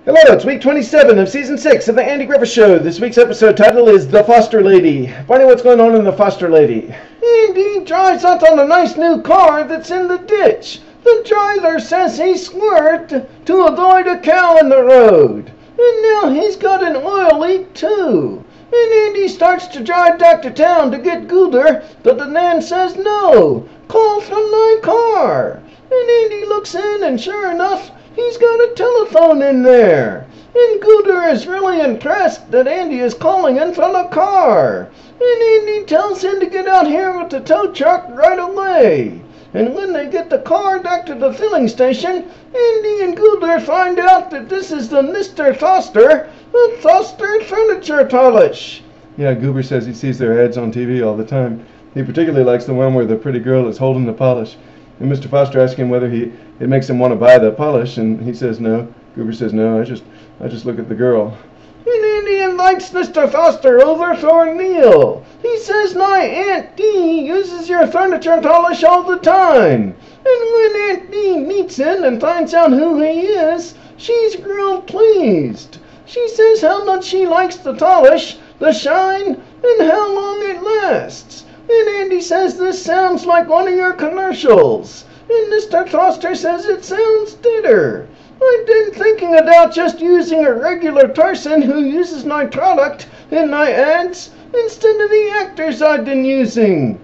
Hello, it's week 27 of season 6 of the Andy Griffith Show. This week's episode title is The Foster Lady. Find out what's going on in The Foster Lady. Andy drives out on a nice new car that's in the ditch. The driver says he swerved to avoid a cow in the road. And now he's got an oil leak too. And Andy starts to drive back to town to get Gooder, but the man says no. Call from my car. And Andy looks in and sure enough, he's got a telephone in there. And Gooder is really impressed that Andy is calling in from a car. And Andy tells him to get out here with the tow truck right away. And when they get the car back to the filling station, Andy and Gooder find out that this is the Mr. Foster, the Foster furniture polish. Yeah, Goober says he sees their ads on TV all the time. He particularly likes the one where the pretty girl is holding the polish. And Mr. Foster asks him whether it makes him want to buy the polish, and he says no. Goober says no, I just look at the girl. And Andy invites Mr. Foster over for a meal. He says my Aunt Dee uses your furniture polish all the time. And when Aunt Dee meets him and finds out who he is, she's real pleased. She says how much she likes the polish, the shine, and how long it lasts. And Andy says this sounds like one of your commercials. And Mr. Foster says it sounds bitter. I've been thinking about just using a regular person who uses my product in my ads instead of the actors I've been using.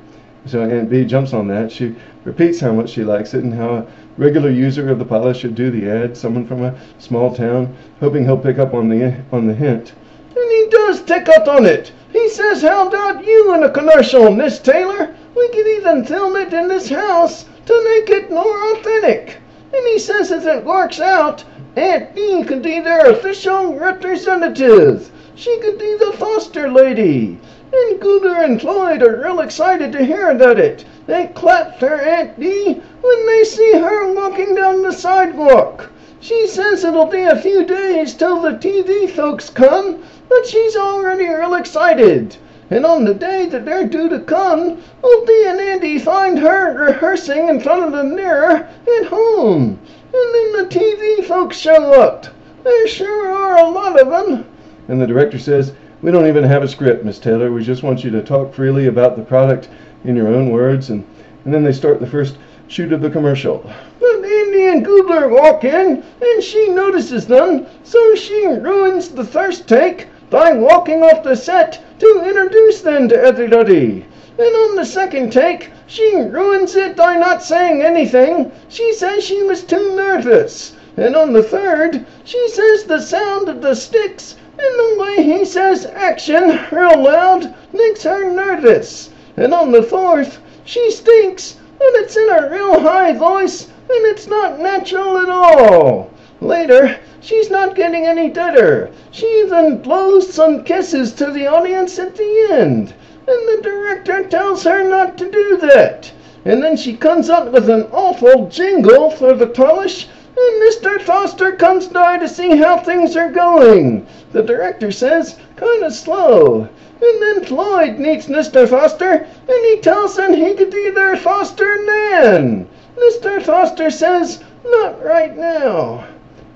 So Aunt Bee jumps on that. She repeats how much she likes it and how a regular user of the polish should do the ad, someone from a small town, hoping he'll pick up on the hint. And he does pick up on it. He says, how about you in a commercial, Miss Taylor? We could even film it in this house to make it more authentic. And he says if it works out, Aunt Bee could be their official representative. She could be the Foster Lady. And Gooder and Floyd are real excited to hear about it. They clap for Aunt Bee when they see her walking down the sidewalk. She says it'll be a few days till the TV folks come, but she's already real excited. And on the day that they're due to come, Opie and Andy find her rehearsing in front of the mirror at home. And then the TV folks show up. There sure are a lot of them. And the director says, we don't even have a script, Miss Taylor. We just want you to talk freely about the product in your own words. And then they start the first shoot of the commercial. But Andy and Gooder walk in, and she notices them, so she ruins the first take by walking off the set to introduce them to everybody. And on the second take, she ruins it by not saying anything. She says she was too nervous. And on the third, she says the sound of the sticks and the way he says action real loud makes her nervous. And on the fourth, she stinks, and it's in a real high voice, and it's not natural at all. Later, she's not getting any better. She even blows some kisses to the audience at the end. And the director tells her not to do that. And then she comes up with an awful jingle for the polish, and Mr. Foster comes by to see how things are going. The director says, kind of slow. And then Floyd meets Mr. Foster, and he tells him he could be their foster man. Mr. Foster says, not right now.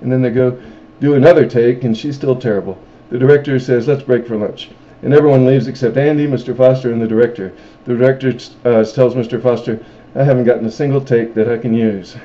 And then they go do another take, and she's still terrible. The director says, let's break for lunch. And everyone leaves except Andy, Mr. Foster, and the director. The director tells Mr. Foster, I haven't gotten a single take that I can use.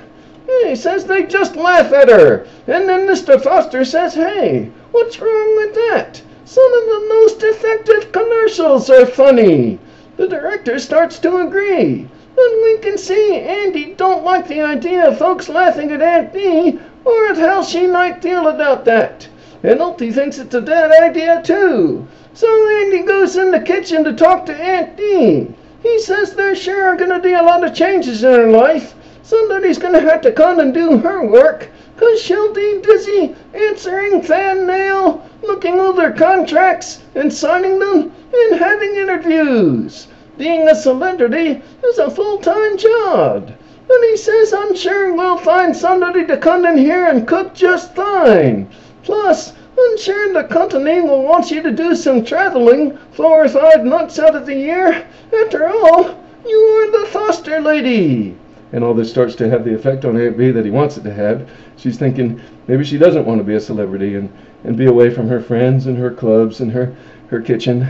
He says they just laugh at her. And then Mr. Foster says, hey, what's wrong with that? Some of the most effective commercials are funny. The director starts to agree. And we can see Andy don't like the idea of folks laughing at Aunt Bee or at how she might feel about that. And Opie thinks it's a bad idea too. So Andy goes in the kitchen to talk to Aunt Bee. He says there sure are going to be a lot of changes in her life. Somebody's going to have to come and do her work, 'cause she'll be busy answering fan mail, looking over contracts and signing them, and having interviews. Being a celebrity is a full-time job. And he says, I'm sure we'll find somebody to come in here and cook just fine. Plus, I'm sure the company will want you to do some traveling 4 or 5 months out of the year. After all, you are the Foster Lady. and all this starts to have the effect on Aunt Bee that he wants it to have. She's thinking maybe she doesn't want to be a celebrity and be away from her friends and her clubs and her kitchen.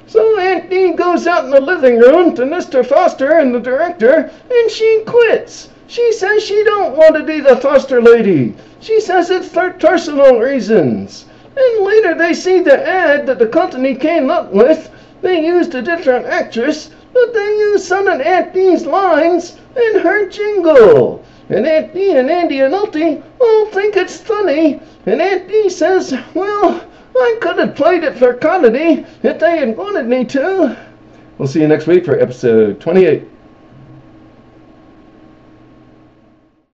So Aunt Bee goes out in the living room to Mr. Foster and the director, and she quits. She says she don't want to be the foster lady. She says it's for personal reasons. And later they see the ad that the company came up with. They used a different actress, but they used some of Aunt Bee's lines in her jingle. And Aunt Bee and Andy and Ultie all think it's funny. And Aunt Bee says, well, I could have played it for comedy if they had wanted me to. We'll see you next week for episode 28.